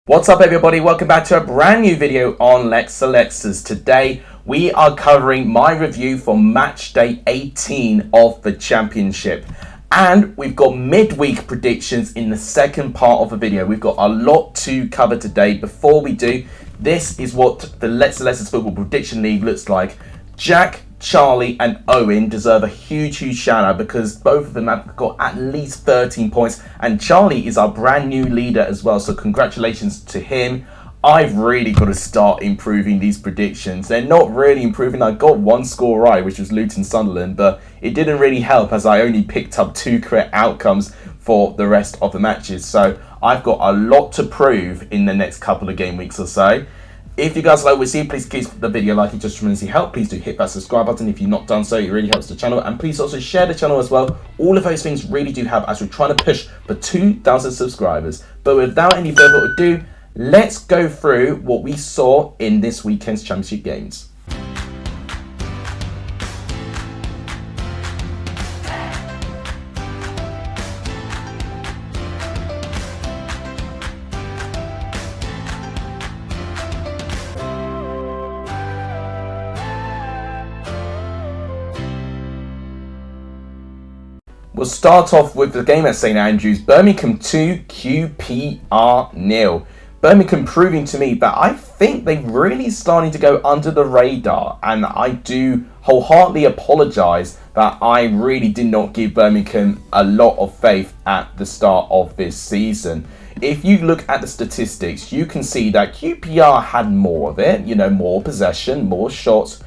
What's up everybody, welcome back to a brand new video on Lexalexus. Today we are covering my review for match day 18 of the championship. And we've got midweek predictions in the second part of the video. We've got a lot to cover today. Before we do, this is what the Lexalexus Football Prediction League looks like. Jack, Charlie and Owen deserve a huge shout out because both of them have got at least 13 points and Charlie is our brand new leader as well, so congratulations to him. I've really got to start improving these predictions. They're not really improving. I got one score right, which was Luton Sunderland, but it didn't really help as I only picked up 2 correct outcomes for the rest of the matches. So I've got a lot to prove in the next couple of game weeks or so. If you guys like what we see, please keep the video like, it just tremendously helps. Please do hit that subscribe button if you've not done so, it really helps the channel. And please also share the channel as well. All of those things really do help as we're trying to push for 2,000 subscribers. But without any further ado, let's go through what we saw in this weekend's championship games. We'll start off with the game at St Andrews. Birmingham 2, QPR 0. Birmingham proving to me that I think they're really starting to go under the radar, and I do wholeheartedly apologise that I really did not give Birmingham a lot of faith at the start of this season. If you look at the statistics, you can see that QPR had more of it, more possession, more shots,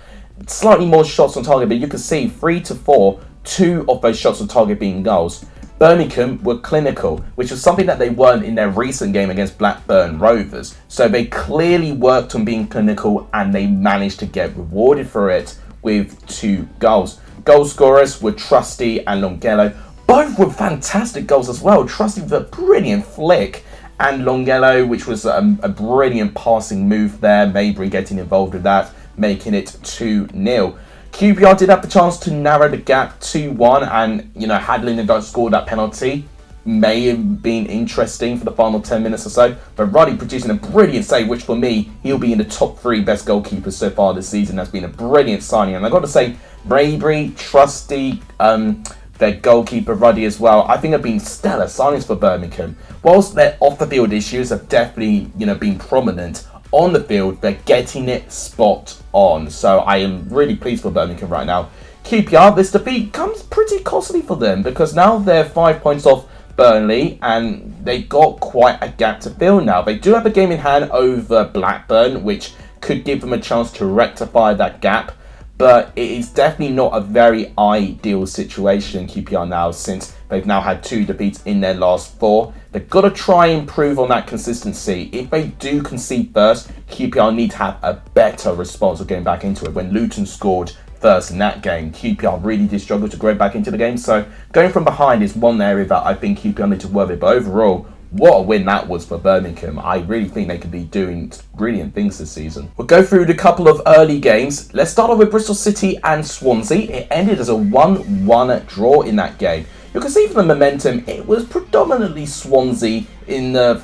slightly more shots on target, but you can see 3 to 4, 2 of those shots on target being goals. Birmingham were clinical, which was something that they weren't in their recent game against Blackburn Rovers. So they clearly worked on being clinical and they managed to get rewarded for it with 2 goals. Goal scorers were Trusty and Longelo. Both were fantastic goals as well. Trusty with a brilliant flick and Longelo, which was a brilliant passing move there. Maybury getting involved with that, making it 2-0. QPR did have the chance to narrow the gap 2-1 and, had Lindegaard scored that penalty, may have been interesting for the final 10 minutes or so. But Ruddy producing a brilliant save, which for me, he'll be in the top 3 best goalkeepers so far this season. That's been a brilliant signing. And I've got to say, Maybury, Trusty, their goalkeeper Ruddy as well, I think have been stellar signings for Birmingham. Whilst their off-the-field issues have definitely, been prominent, on the field, they're getting it spot on. So I am really pleased for Birmingham right now. QPR, this defeat comes pretty costly for them because now they're 5 points off Burnley and they got quite a gap to fill now. They do have a game in hand over Blackburn, which could give them a chance to rectify that gap. But it is definitely not a very ideal situation, QPR now, since they've now had 2 defeats in their last 4. They've got to try and improve on that consistency. If they do concede first, QPR need to have a better response of getting back into it. When Luton scored first in that game, QPR really did struggle to grow back into the game. So going from behind is one area that I think QPR need to work with. But overall, what a win that was for Birmingham. I really think they could be doing brilliant things this season. We'll go through the couple of early games. Let's start off with Bristol City and Swansea. It ended as a 1-1 draw in that game. You can see from the momentum, it was predominantly Swansea in the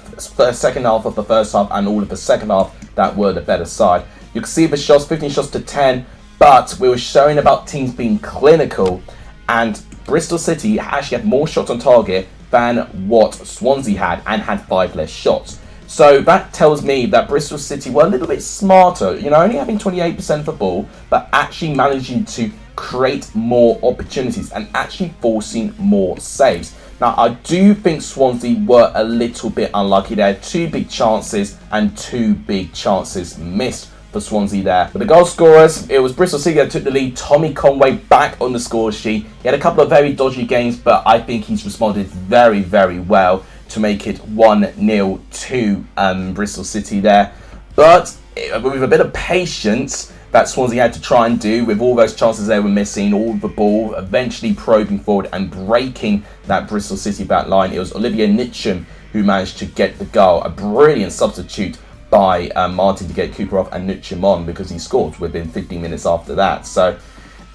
second half of the first half and all of the second half that were the better side. You can see the shots, 15 shots to 10, but we were showing about teams being clinical, and Bristol City actually had more shots on target than what Swansea had and had 5 less shots. So that tells me that Bristol City were a little bit smarter, only having 28% of the ball, but actually managing to create more opportunities and actually forcing more saves. Now, I do think Swansea were a little bit unlucky. They had 2 big chances and 2 big chances missed for Swansea there. But the goal scorers, it was Bristol City that took the lead. Tommy Conway back on the score sheet. He had a couple of very dodgy games, but I think he's responded very, very well to make it 1-0 to Bristol City there. But with a bit of patience that Swansea had to try and do with all those chances they were missing, all the ball, eventually probing forward and breaking that Bristol City back line. It was Olivier Nitschem who managed to get the goal. A brilliant substitute by Martin to get Cooper off and Nitschem on because he scored within 15 minutes after that. So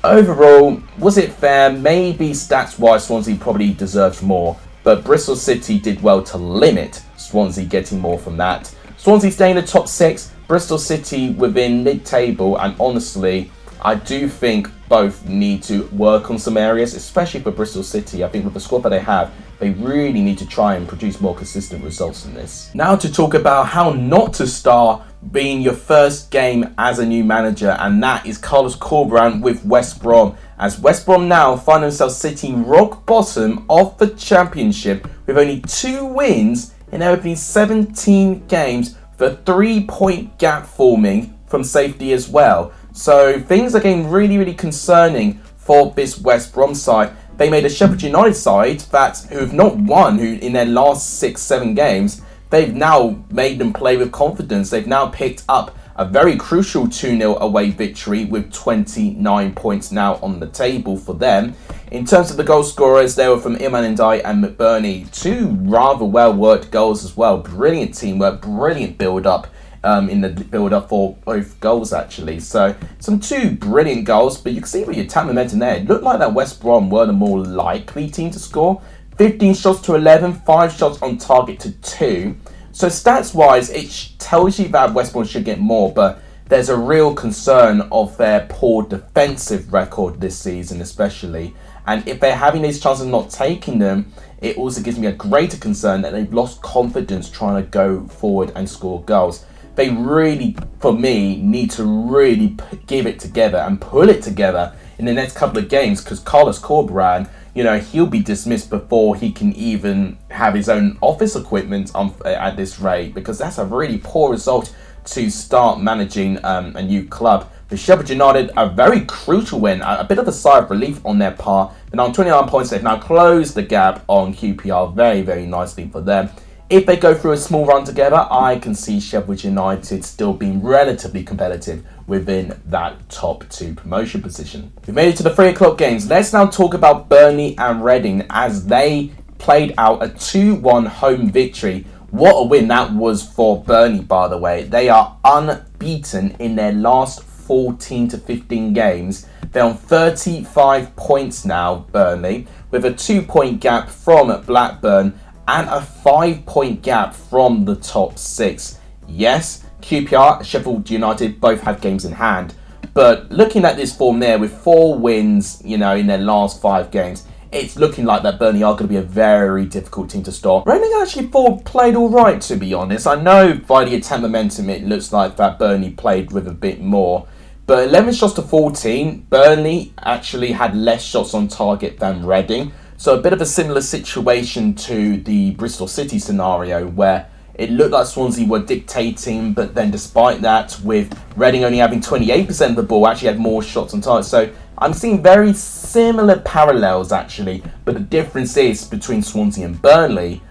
overall, was it fair? Maybe stats-wise, Swansea probably deserved more, but Bristol City did well to limit Swansea getting more from that. Swansea staying in the top 6, Bristol City within mid-table, and honestly, I do think both need to work on some areas, especially for Bristol City. I think with the squad that they have, they really need to try and produce more consistent results in this. Now to talk about how not to start being your first game as a new manager, and that is Carlos Corberan with West Brom. As West Brom now find themselves sitting rock bottom of the Championship with only 2 wins in their opening 17 games, with a 3-point gap forming from safety as well. So things are getting really concerning for this West Brom side. They made a Sheffield United side who have not won in their last 6-7 games. They've now made them play with confidence. They've now picked up a very crucial 2-0 away victory with 29 points now on the table for them. In terms of the goal scorers, they were from Ilman Ndiaye and McBurney. 2 rather well-worked goals as well. Brilliant teamwork, brilliant build-up in the build-up for both goals actually. So some 2 brilliant goals, but you can see with your attack momentum there, it looked like that West Brom were the more likely team to score. 15 shots to 11, 5 shots on target to 2. So stats-wise, it tells you that West Brom should get more, but there's a real concern of their poor defensive record this season especially. And if they're having these chances and not taking them, it also gives me a greater concern that they've lost confidence trying to go forward and score goals. They really, for me, need to really give it together and pull it together in the next couple of games, because Carlos Corberan, he'll be dismissed before he can even have his own office equipment at this rate, because that's a really poor result to start managing a new club. The Sheffield United, a very crucial win, a bit of a sigh of relief on their part. But on 29 points, they've now closed the gap on QPR very nicely for them. If they go through a small run together, I can see Sheffield United still being relatively competitive within that top 2 promotion position. We've made it to the 3 o'clock games. Let's now talk about Burnley and Reading as they played out a 2-1 home victory. What a win that was for Burnley, by the way. They are unbeaten in their last 14 to 15 games. They're on 35 points now, Burnley, with a 2-point gap from Blackburn and a 5-point gap from the top 6. Yes, QPR, Sheffield United both have games in hand, but looking at this form there with 4 wins, in their last 5 games, it's looking like that Burnley are going to be a very difficult team to stop. Reading actually played all right, to be honest. I know by the attack momentum, it looks like that Burnley played with a bit more. But 11 shots to 14, Burnley actually had less shots on target than Reading. So a bit of a similar situation to the Bristol City scenario, where it looked like Swansea were dictating, but then despite that, with Reading only having 28% of the ball, actually had more shots on target. So I'm seeing very similar parallels actually, but the difference is between Swansea and Burnley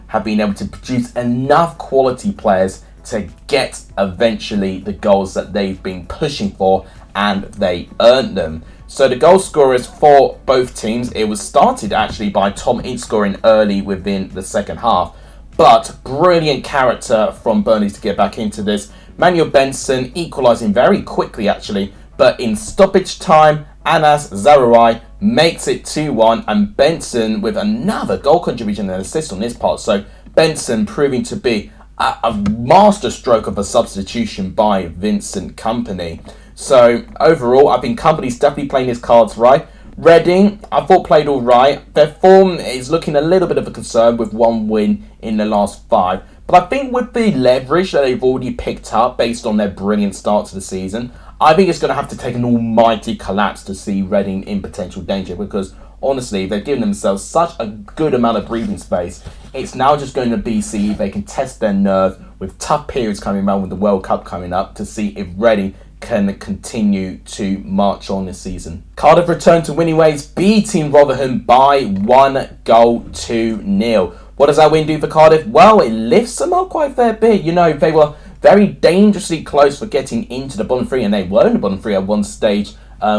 have been able to produce enough quality players to get eventually the goals that they've been pushing for, and they earned them. So the goal scorers for both teams, it was started actually by Tom Ince scoring early within the second half, but brilliant character from Burnley to get back into this. Manuel Benson equalising very quickly actually, but in stoppage time, Anas Zaroury makes it 2-1, and Benson with another goal contribution and assist on this part. So Benson proving to be a master stroke of a substitution by Vincent Kompany. So overall, I think Kompany's definitely playing his cards right. Reading, I thought played all right. Their form is looking a little bit of a concern with 1 win in the last 5. But I think with the leverage that they've already picked up based on their brilliant start to the season, I think it's going to have to take an almighty collapse to see Reading in potential danger, because honestly, they've given themselves such a good amount of breathing space. It's now just going to be see if they can test their nerve with tough periods coming around with the World Cup coming up to see if Reading can continue to march on this season. Cardiff returned to winning ways, beating Rotherham by 1-0. What does that win do for Cardiff? Well, it lifts them up quite a fair bit. They were very dangerously close for getting into the bottom 3, and they were in the bottom 3 at one stage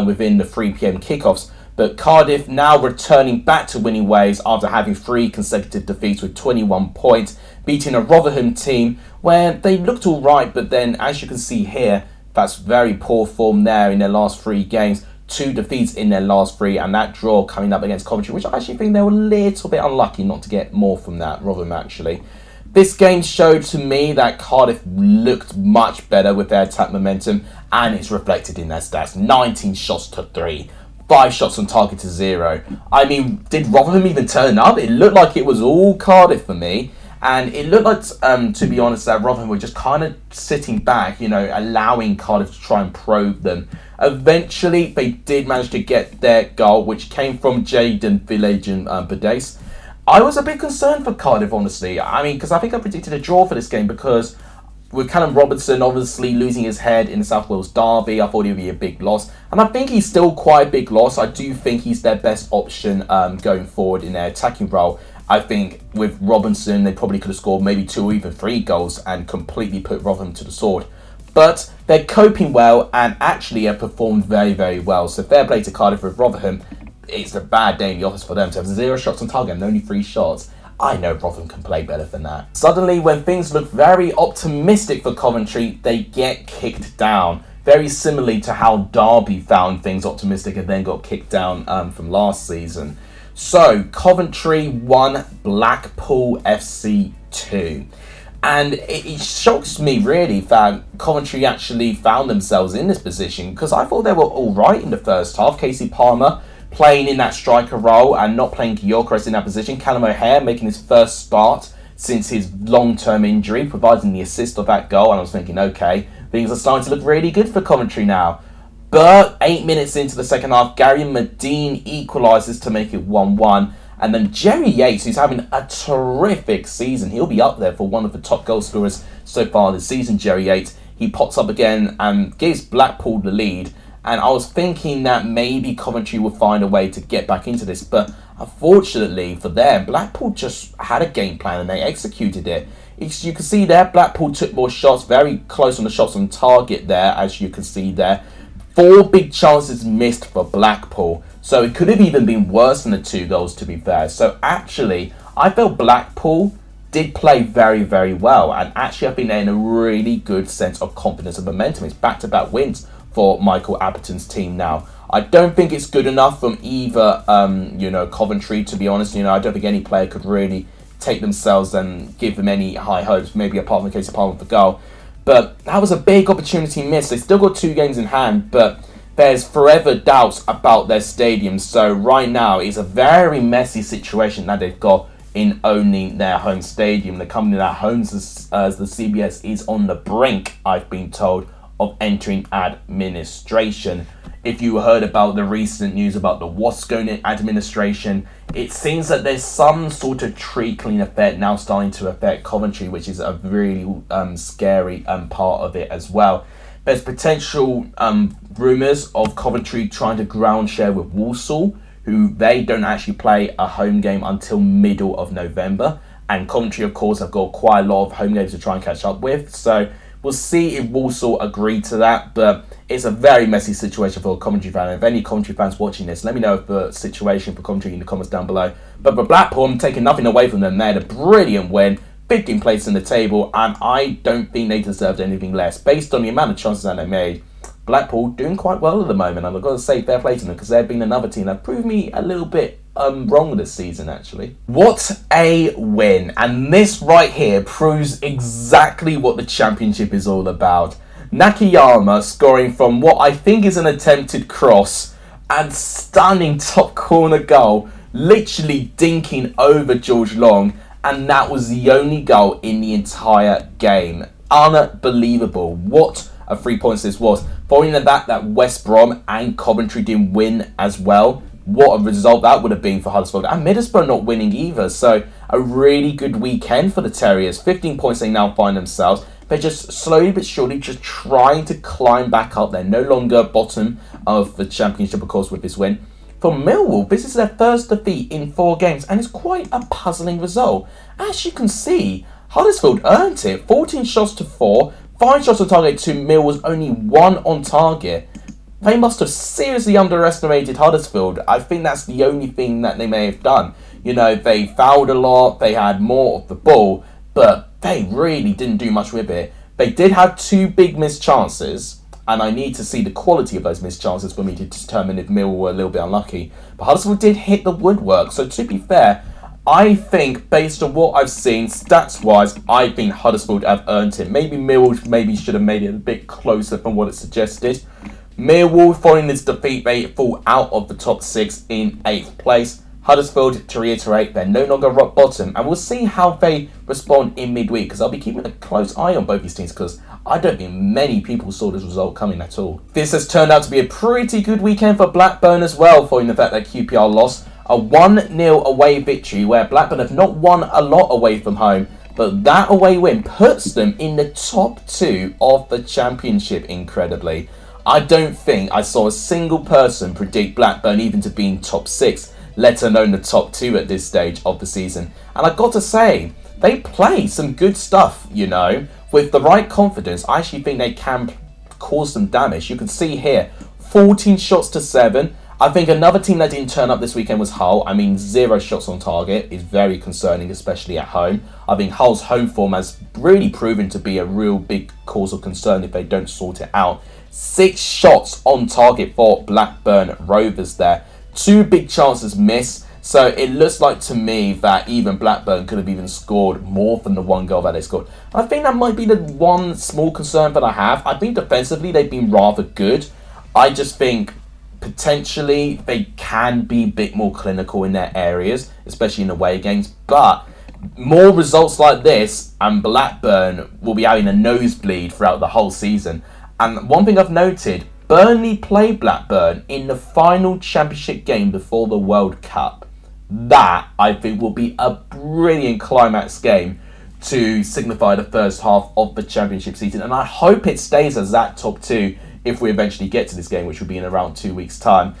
within the 3 p.m. kickoffs. But Cardiff now returning back to winning ways after having 3 consecutive defeats with 21 points, beating a Rotherham team where they looked all right, but then as you can see here, that's very poor form there in their last 3 games. 2 defeats in their last 3, and that draw coming up against Coventry, which I actually think they were a little bit unlucky not to get more from that, Rotherham actually. This game showed to me that Cardiff looked much better with their attack momentum, and it's reflected in their stats. 19 shots to 3, 5 shots on target to 0. I mean, did Rotherham even turn up? It looked like it was all Cardiff for me. And it looked like, to be honest, that Rotherham were just kind of sitting back, allowing Cardiff to try and probe them. Eventually, they did manage to get their goal, which came from Jayden Village-Badace. I was a bit concerned for Cardiff, honestly. I mean, because I think I predicted a draw for this game because with Callum Robertson obviously losing his head in the South Wales derby, I thought it would be a big loss. And I think he's still quite a big loss. I do think he's their best option going forward in their attacking role. I think with Robinson, they probably could have scored maybe 2 or even 3 goals and completely put Rotherham to the sword. But they're coping well and actually have performed very, very well. So fair play to Cardiff with Rotherham. It's a bad day in the office for them to have 0 shots on target and only 3 shots. I know Rotherham can play better than that. Suddenly, when things look very optimistic for Coventry, they get kicked down. Very similarly to how Derby found things optimistic and then got kicked down from last season. So, Coventry 1, Blackpool FC 2. And it shocks me really that Coventry actually found themselves in this position because I thought they were alright in the first half. Casey Palmer playing in that striker role and not playing Gyökeres in that position. Callum O'Hare making his first start since his long-term injury, providing the assist of that goal. And I was thinking, okay, things are starting to look really good for Coventry now. But 8 minutes into the second half, Gary Medine equalises to make it 1-1. And then Jerry Yates, who's having a terrific season, he'll be up there for one of the top goal scorers so far this season, Jerry Yates. He pops up again and gives Blackpool the lead. And I was thinking that maybe Coventry would find a way to get back into this. But unfortunately for them, Blackpool just had a game plan and they executed it. You can see there, Blackpool took more shots, very close on the shots on target there, as you can see there. 4 big chances missed for Blackpool. So it could have even been worse than the 2 goals, to be fair. So actually, I felt Blackpool did play very, very well. And actually, I think they're in a really good sense of confidence and momentum. It's back-to-back wins for Michael Apperton's team now. I don't think it's good enough from either, Coventry, to be honest. I don't think any player could really take themselves and give them any high hopes, maybe apart from the case of Palmer for goal. But that was a big opportunity missed. They still got 2 games in hand, but there's forever doubts about their stadium. So right now, it's a very messy situation that they've got in owning their home stadium. The company that owns as the CBS is on the brink, I've been told, of entering administration. If you heard about the recent news about the Wascone administration, it seems that there's some sort of trickling effect now starting to affect Coventry, which is a really scary part of it as well. There's potential rumours of Coventry trying to ground share with Walsall, who they don't actually play a home game until middle of November. And Coventry, of course, have got quite a lot of home games to try and catch up with. So we'll see if Walsall agree to that, but it's a very messy situation for a Coventry fan. If any Coventry fans watching this, let me know the situation for Coventry in the comments down below. But for Blackpool, I'm taking nothing away from them. They had a brilliant win, 15th place in the table, and I don't think they deserved anything less. Based on the amount of chances that they made, Blackpool doing quite well at the moment, and I've got to say fair play to them because they've been another team that proved me a little bit wrong this season, actually. What a win. And this right here proves exactly what the Championship is all about. Nakayama scoring from what I think is an attempted cross and stunning top corner goal, literally dinking over George Long, and that was the only goal in the entire game. Unbelievable. What a 3 points this was. Following that West Brom and Coventry didn't win as well. What a result that would have been for Huddersfield. And Middlesbrough not winning either. So a really good weekend for the Terriers. 15 points they now find themselves. They're just slowly but surely just trying to climb back up. They're no longer bottom of the Championship, of course, with this win. For Millwall, this is their first defeat in 4 games. And it's quite a puzzling result. As you can see, Huddersfield earned it. 14 shots to 4. 5 shots on target to Millwall's only 1 on target. They must have seriously underestimated Huddersfield. I think that's the only thing that they may have done. They fouled a lot, they had more of the ball, but they really didn't do much with it. They did have 2 big missed chances, and I need to see the quality of those missed chances for me to determine if Millwall were a little bit unlucky. But Huddersfield did hit the woodwork, so to be fair, I think, based on what I've seen, stats-wise, I think Huddersfield have earned it. Maybe Millwall maybe should have made it a bit closer from what it suggested. Millwall, following this defeat, they fall out of the top 6 in 8th place. Huddersfield, to reiterate, they're no longer rock bottom, and we'll see how they respond in midweek, because I'll be keeping a close eye on both these teams, because I don't think many people saw this result coming at all. This has turned out to be a pretty good weekend for Blackburn as well, following the fact that QPR lost. A 1-0 away victory, where Blackburn have not won a lot away from home, but that away win puts them in the top 2 of the Championship, incredibly. I don't think I saw a single person predict Blackburn even to be in top 6, let alone the top 2 at this stage of the season. And I've got to say, they play some good stuff, you know. With the right confidence, I actually think they can cause some damage. You can see here, 14 shots to 7. I think another team that didn't turn up this weekend was Hull. I mean, 0 shots on target is very concerning, especially at home. I think Hull's home form has really proven to be a real big cause of concern if they don't sort it out. 6 shots on target for Blackburn Rovers there. 2 big chances missed. So it looks like to me that even Blackburn could have even scored more than the 1 goal that they scored. I think that might be the one small concern that I have. I think defensively they've been rather good. I just think potentially they can be a bit more clinical in their areas, especially in away games. But more results like this and Blackburn will be having a nosebleed throughout the whole season. And one thing I've noted, Burnley played Blackburn in the final Championship game before the World Cup. That, I think, will be a brilliant climax game to signify the first half of the Championship season. And I hope it stays as that top 2 if we eventually get to this game, which will be in around 2 weeks' time.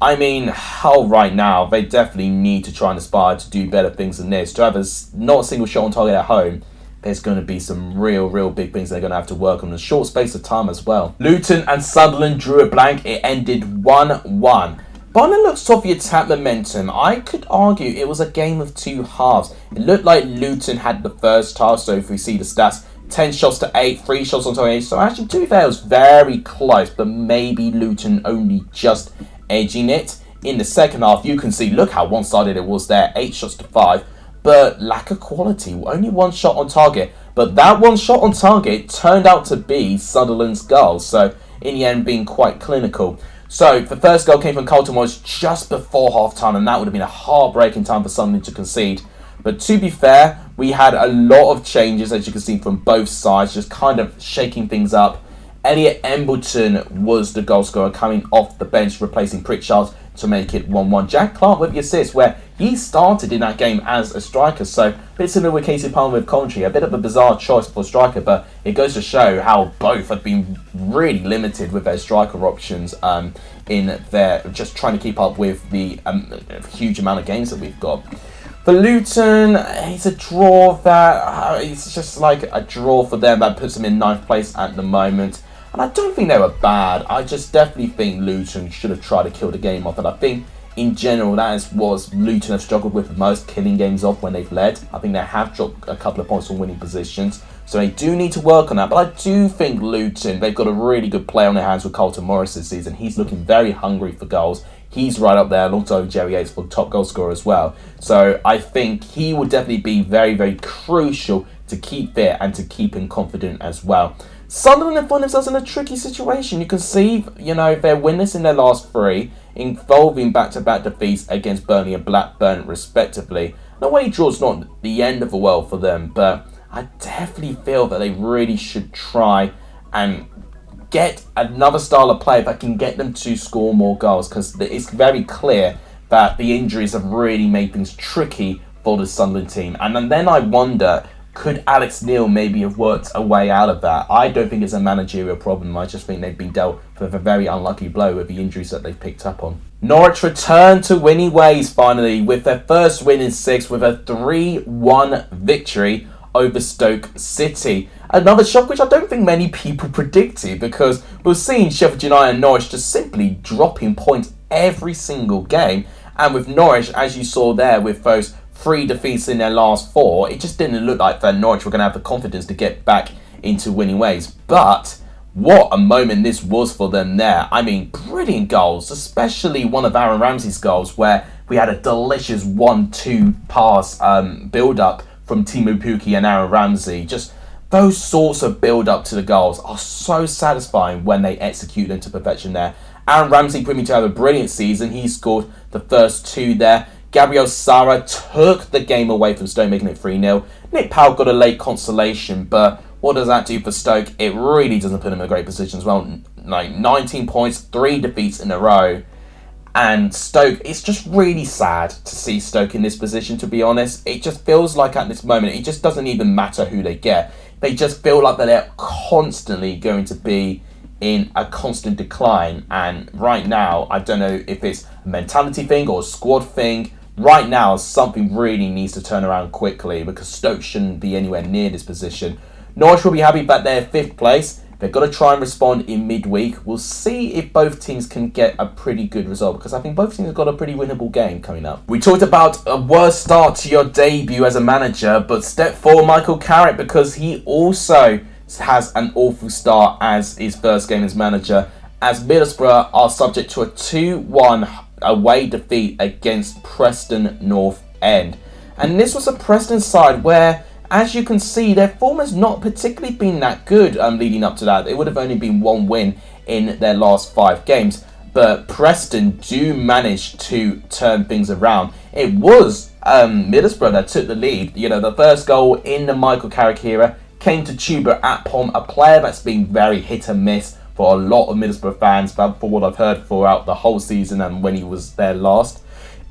I mean, Hull right now, they definitely need to try and aspire to do better things than this. To have not a single shot on target at home, there's going to be some real big things they're going to have to work on in a short space of time as well. Luton and Sunderland drew a blank. It ended 1-1. But on the looks of the attack momentum, I could argue it was a game of 2 halves. It looked like Luton had the first half, so if we see the stats, 10 shots to 8, 3 shots on target. So actually, to be fair, it was very close, but maybe Luton only just edging it. In the second half, you can see, look how one-sided it was there, 8 shots to 5. But lack of quality, only 1 shot on target. But that 1 shot on target turned out to be Sunderland's goal. So in the end, being quite clinical. So the first goal came from Carlton was just before half-time, and that would have been a heartbreaking time for Sunderland to concede. But to be fair, we had a lot of changes, as you can see, from both sides, just kind of shaking things up. Elliot Embleton was the goal scorer coming off the bench, replacing Pritchard to make it 1-1. Jack Clark with the assist, where he started in that game as a striker. So a bit similar with Casey Palmer with Coventry. A bit of a bizarre choice for a striker, but it goes to show how both have been really limited with their striker options in their just trying to keep up with the huge amount of games that we've got. For Luton, it's a draw that it's just like a draw for them that puts them in 9th place at the moment. And I don't think they were bad. I just definitely think Luton should have tried to kill the game off. And I think, in general, that is what Luton have struggled with the most, killing games off when they've led. I think they have dropped a couple of points from winning positions. So they do need to work on that. But I do think Luton, they've got a really good player on their hands with Carlton Morris this season. He's looking very hungry for goals. He's right up there alongside Jerry Yates for top goal scorer as well. So I think he will definitely be very crucial to keep fit and to keep him confident as well. Sunderland have found themselves in a tricky situation. You can see, you know, they're winners in their last 3, involving back-to-back defeats against Burnley and Blackburn, respectively. The away draw's not the end of the world for them, but I definitely feel that they really should try and get another style of play that can get them to score more goals, because it's very clear that the injuries have really made things tricky for the Sunderland team. And then I wonder, could Alex Neil maybe have worked a way out of that? I don't think it's a managerial problem. I just think they've been dealt with a very unlucky blow with the injuries that they've picked up on. Norwich returned to winning ways finally with their first win in 6 with a 3-1 victory over Stoke City. Another shock which I don't think many people predicted, because we've seen Sheffield United and Norwich just simply dropping points every single game. And with Norwich, as you saw there, with those 3 defeats in their last 4, it just didn't look like that Norwich were going to have the confidence to get back into winning ways. But what a moment this was for them there. I mean, brilliant goals, especially one of Aaron Ramsey's goals, where We had a delicious 1-2 pass build-up from Timo Pukki and Aaron Ramsey. Just those sorts of build-up to the goals are so satisfying when they execute them to perfection there. Aaron Ramsey proving to have a brilliant season. He scored the first 2 there. Gabriel Sara took the game away from Stoke, making it 3-0. Nick Powell got a late consolation, but what does that do for Stoke? It really doesn't put him in a great position as well. Like 19 points, 3 defeats in a row. And Stoke, it's just really sad to see Stoke in this position, to be honest. It just feels like at this moment, it just doesn't even matter who they get. They just feel like that they're constantly going to be in a constant decline. And right now, I don't know if it's a mentality thing or a squad thing. Right now, something really needs to turn around quickly because Stoke shouldn't be anywhere near this position. Norwich will be happy about their 5th place. They've got to try and respond in midweek. We'll see if both teams can get a pretty good result because I think both teams have got a pretty winnable game coming up. We talked about a worst start to your debut as a manager, but step forward Michael Carrick because he also has an awful start as his first game as manager, as Middlesbrough are subject to a 2-1 away defeat against Preston North End. And this was a Preston side where, as you can see, their form has not particularly been that good leading up to that. It would have only been 1 win in their last 5 games. But Preston do manage to turn things around. It was Middlesbrough that took the lead. You know, the first goal in the Michael Carrick era came to Chuba Akpom, a player that's been very hit and miss for a lot of Middlesbrough fans, but for what I've heard throughout the whole season and when he was there last.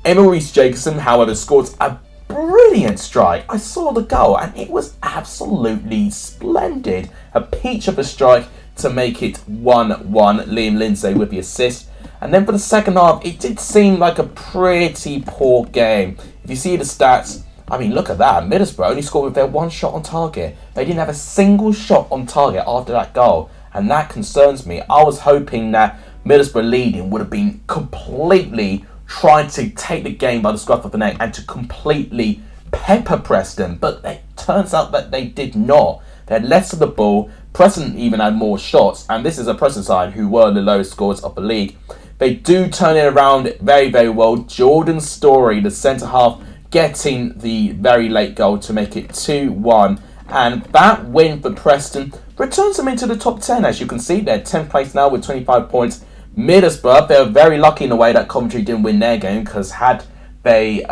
Emil Reece-Jacobson, however, scored a brilliant strike. I saw the goal and it was absolutely splendid. A peach of a strike to make it 1-1. Liam Lindsay with the assist. And then for the second half, it did seem like a pretty poor game. If you see the stats, I mean, look at that. Middlesbrough only scored with their 1 shot on target. They didn't have a single shot on target after that goal. And that concerns me. I was hoping that Middlesbrough leading would have been completely trying to take the game by the scruff of the neck and to completely pepper Preston. But it turns out that they did not. They had less of the ball. Preston even had more shots. And this is a Preston side who were the lowest scorers of the league. They do turn it around very, very well. Jordan Story, the centre-half, getting the very late goal to make it 2-1. And that win for Preston returns them into the top 10. As you can see, they're 10th place now with 25 points. Middlesbrough, they're very lucky in a way that Coventry didn't win their game, because had they,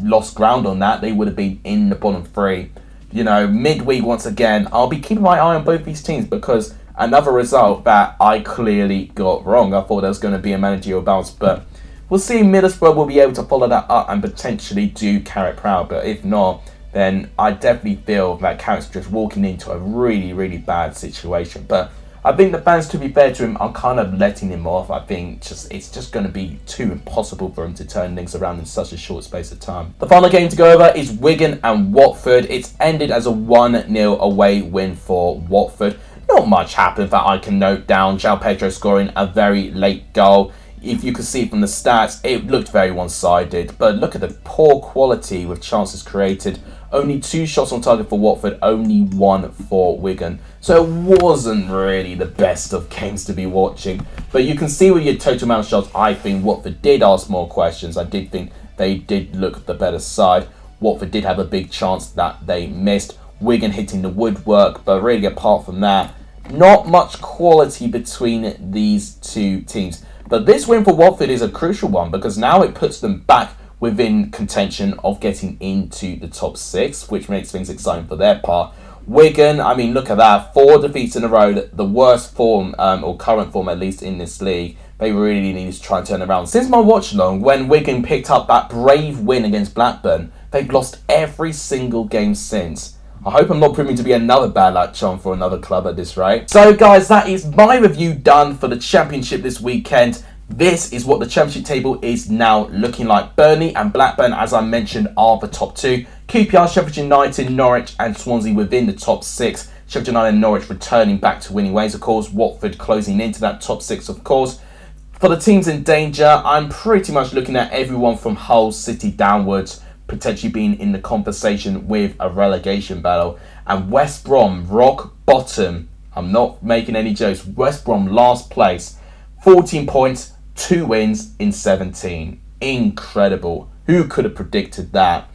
lost ground on that, they would have been in the bottom 3. Midweek, once again, I'll be keeping my eye on both these teams, because another result that I clearly got wrong. I thought there was going to be a managerial bounce, but we'll see. Middlesbrough will be able to follow that up and potentially do Carrick proud, but if not, then I definitely feel that Carrick's just walking into a really, really bad situation. But I think the fans, to be fair to him, are kind of letting him off. I think it's just going to be too impossible for him to turn things around in such a short space of time. The final game to go over is Wigan and Watford. It's ended as a 1-0 away win for Watford. Not much happened that I can note down. João Pedro scoring a very late goal. If you could see from the stats, it looked very one-sided. But look at the poor quality with chances created. Only 2 shots on target for Watford, only 1 for Wigan. So it wasn't really the best of games to be watching. But you can see with your total amount of shots, I think Watford did ask more questions. I did think they did look the better side. Watford did have a big chance that they missed. Wigan hitting the woodwork, but really apart from that, not much quality between these two teams. But this win for Watford is a crucial one, because now it puts them back within contention of getting into the top 6, which makes things exciting for their part. Wigan, I mean, look at that. 4 defeats in a row, the worst form, or current form at least, in this league. They really need to try and turn around. Since my watch along, when Wigan picked up that brave win against Blackburn, they've lost every single game since. I hope I'm not proving to be another bad luck charm for another club at this rate. So guys, that is my review done for the Championship this weekend. This is what the Championship table is now looking like. Burnley and Blackburn, as I mentioned, are the top 2. QPR, Sheffield United, Norwich and Swansea within the top 6. Sheffield United and Norwich returning back to winning ways, of course. Watford closing into that top 6, of course. For the teams in danger, I'm pretty much looking at everyone from Hull City downwards, potentially being in the conversation with a relegation battle. And West Brom, rock bottom. I'm not making any jokes. West Brom, last place. 14 points. 2 wins in 17. incredible. Who could have predicted that?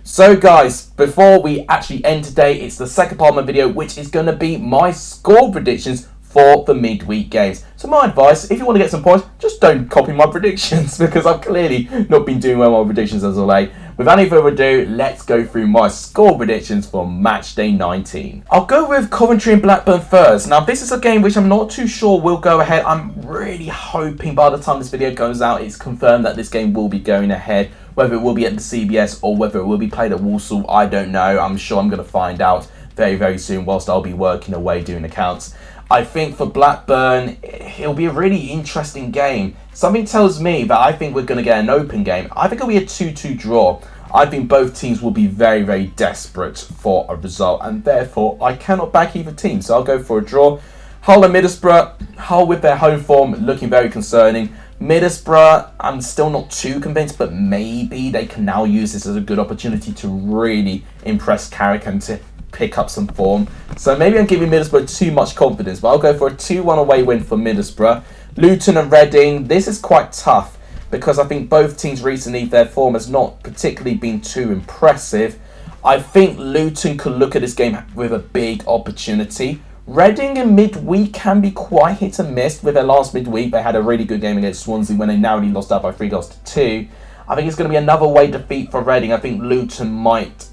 So guys, before we actually end today, it's the second part of my video, which is going to be my score predictions for the midweek games. So my advice, if you want to get some points, just don't copy my predictions because I've clearly not been doing well with my predictions as of late. Without any further ado, let's go through my score predictions for match day 19. I'll go with Coventry and Blackburn first. Now this is a game which I'm not too sure will go ahead. I'm really hoping by the time this video goes out, it's confirmed that this game will be going ahead. Whether it will be at the CBS or whether it will be played at Walsall, I don't know. I'm sure I'm going to find out very, very soon whilst I'll be working away doing accounts. I think for Blackburn, it'll be a really interesting game. Something tells me that I think we're going to get an open game. I think it'll be a 2-2 draw. I think both teams will be very, very desperate for a result, and therefore I cannot back either team. So I'll go for a draw. Hull and Middlesbrough, Hull with their home form looking very concerning. Middlesbrough, I'm still not too convinced, but maybe they can now use this as a good opportunity to really impress Carrick and to pick up some form. So maybe I'm giving Middlesbrough too much confidence, but I'll go for a 2-1 away win for Middlesbrough. Luton and Reading, this is quite tough because I think both teams recently, their form has not particularly been too impressive. I think Luton could look at this game with a big opportunity. Reading in midweek can be quite hit and miss. With their last midweek, they had a really good game against Swansea when they narrowly lost out by 3-2. I think it's going to be another away defeat for Reading. I think Luton might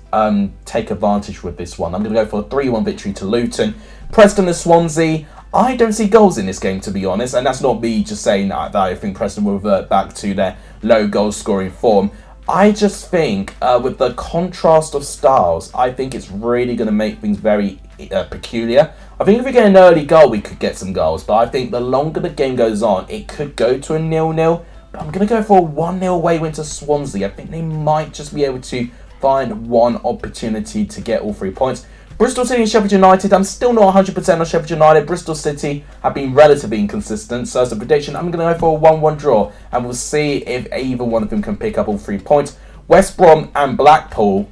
take advantage with this one. I'm going to go for a 3-1 victory to Luton. Preston and Swansea, I don't see goals in this game, to be honest, and that's not me just saying that I think Preston will revert back to their low goal scoring form. I just think with the contrast of styles, I think it's really going to make things very peculiar. I think if we get an early goal, we could get some goals, but I think the longer the game goes on, it could go to a 0-0. But I'm going to go for a 1-0 away win to Swansea. I think they might just be able to find one opportunity to get all 3 points. Bristol City and Sheffield United, I'm still not 100% on Sheffield United. Bristol City have been relatively inconsistent, so as a prediction, I'm going to go for a 1-1 draw, and we'll see if either one of them can pick up all 3 points. West Brom and Blackpool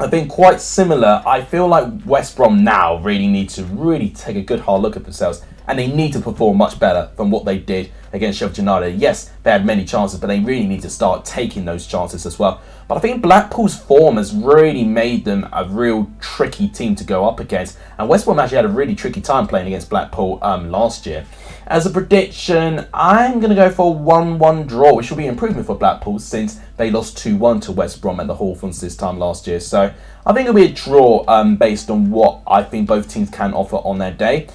have been quite similar. I feel like West Brom now really need to take a good hard look at themselves, and they need to perform much better than what they did against Sheffield United. Yes, they had many chances, but they really need to start taking those chances as well. But I think Blackpool's form has really made them a real tricky team to go up against. And West Brom actually had a really tricky time playing against Blackpool last year. As a prediction, I'm going to go for a 1-1 draw, which will be an improvement for Blackpool since they lost 2-1 to West Brom at the Hawthorns this time last year. So I think it'll be a draw based on what I think both teams can offer on their day.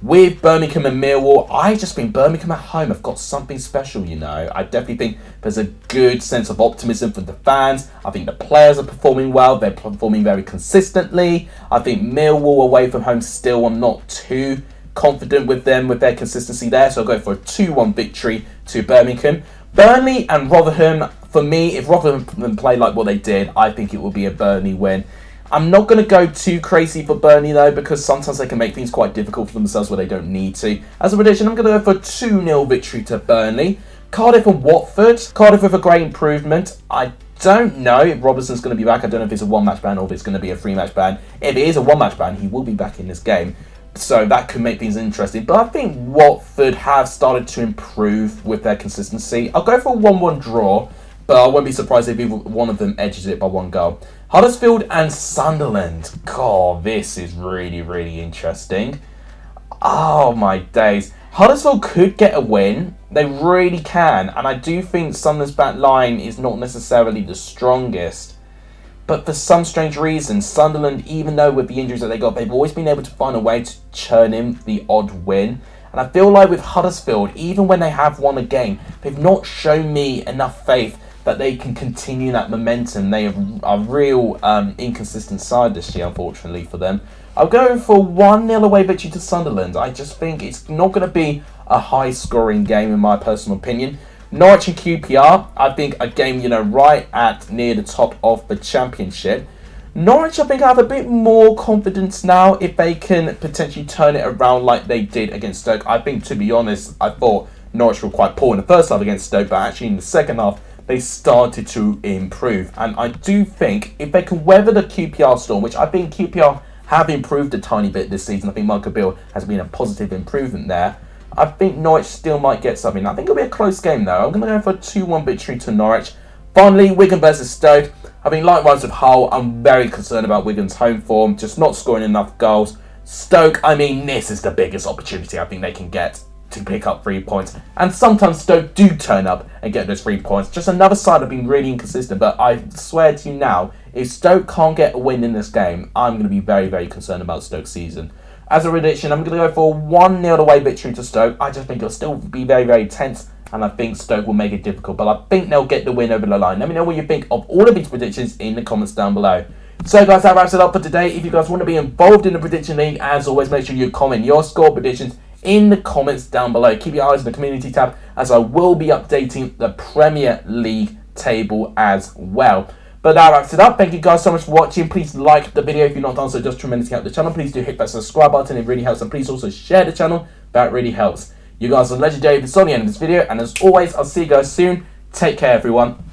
With Birmingham and Millwall, I just think Birmingham at home have got something special, you know. I definitely think there's a good sense of optimism for the fans. I think the players are performing well. They're performing very consistently. I think Millwall away from home still, I'm not too confident with them, with their consistency there. So I'll go for a 2-1 victory to Birmingham. Burnley and Rotherham, for me, if Rotherham play like what they did, I think it will be a Burnley win. I'm not going to go too crazy for Burnley though, because sometimes they can make things quite difficult for themselves where they don't need to. As a prediction, I'm going to go for a 2-0 victory to Burnley. Cardiff and Watford. Cardiff with a great improvement. I don't know if Robertson's going to be back. I don't know if it's a one-match ban or if it's going to be a 3-match ban. If it is a one-match ban, he will be back in this game. So that could make things interesting. But I think Watford have started to improve with their consistency. I'll go for a 1-1 draw, but I won't be surprised if either one of them edges it by 1 goal. Huddersfield and Sunderland. God, this is really, really interesting. Oh my days. Huddersfield could get a win. They really can. And I do think Sunderland's back line is not necessarily the strongest. But for some strange reason, Sunderland, even though with the injuries that they got, they've always been able to find a way to churn in the odd win. And I feel like with Huddersfield, even when they have won a game, they've not shown me enough faith that they can continue that momentum. They have a real inconsistent side this year, unfortunately for them. I'll go for 1-0 away victory to Sunderland. I just think it's not going to be a high-scoring game, in my personal opinion. Norwich and QPR, I think a game, right at near the top of the Championship. Norwich, I think, have a bit more confidence now if they can potentially turn it around like they did against Stoke. I think, to be honest, I thought Norwich were quite poor in the first half against Stoke, but actually in the second half, they started to improve. And I do think if they can weather the QPR storm, which I think QPR have improved a tiny bit this season. I think Michael Beale has been a positive improvement there. I think Norwich still might get something. I think it'll be a close game though. I'm going to go for a 2-1 victory to Norwich. Finally, Wigan versus Stoke. I think likewise with Hull, I'm very concerned about Wigan's home form, just not scoring enough goals. Stoke, I mean, this is the biggest opportunity I think they can get to pick up 3 points. And sometimes Stoke do turn up and get those 3 points. Just another side of being really inconsistent. But I swear to you now, if Stoke can't get a win in this game, I'm going to be very, very concerned about Stoke's season. As a prediction, I'm going to go for a 1-0 away victory to Stoke. I just think it'll still be very, very tense. And I think Stoke will make it difficult. But I think they'll get the win over the line. Let me know what you think of all of these predictions in the comments down below. So guys, that wraps it up for today. If you guys want to be involved in the prediction league, as always, make sure you comment your score predictions in the comments down below. Keep your eyes on the community tab, as I will be updating the Premier League table as well. But that wraps it up. Thank you guys so much for watching. Please like the video if you're not done so, just tremendously help the channel. Please do hit that subscribe button, it really helps. And please also share the channel, that really helps. You guys are legendary. This is on the end of this video, and as always, I'll see you guys soon. Take care, everyone.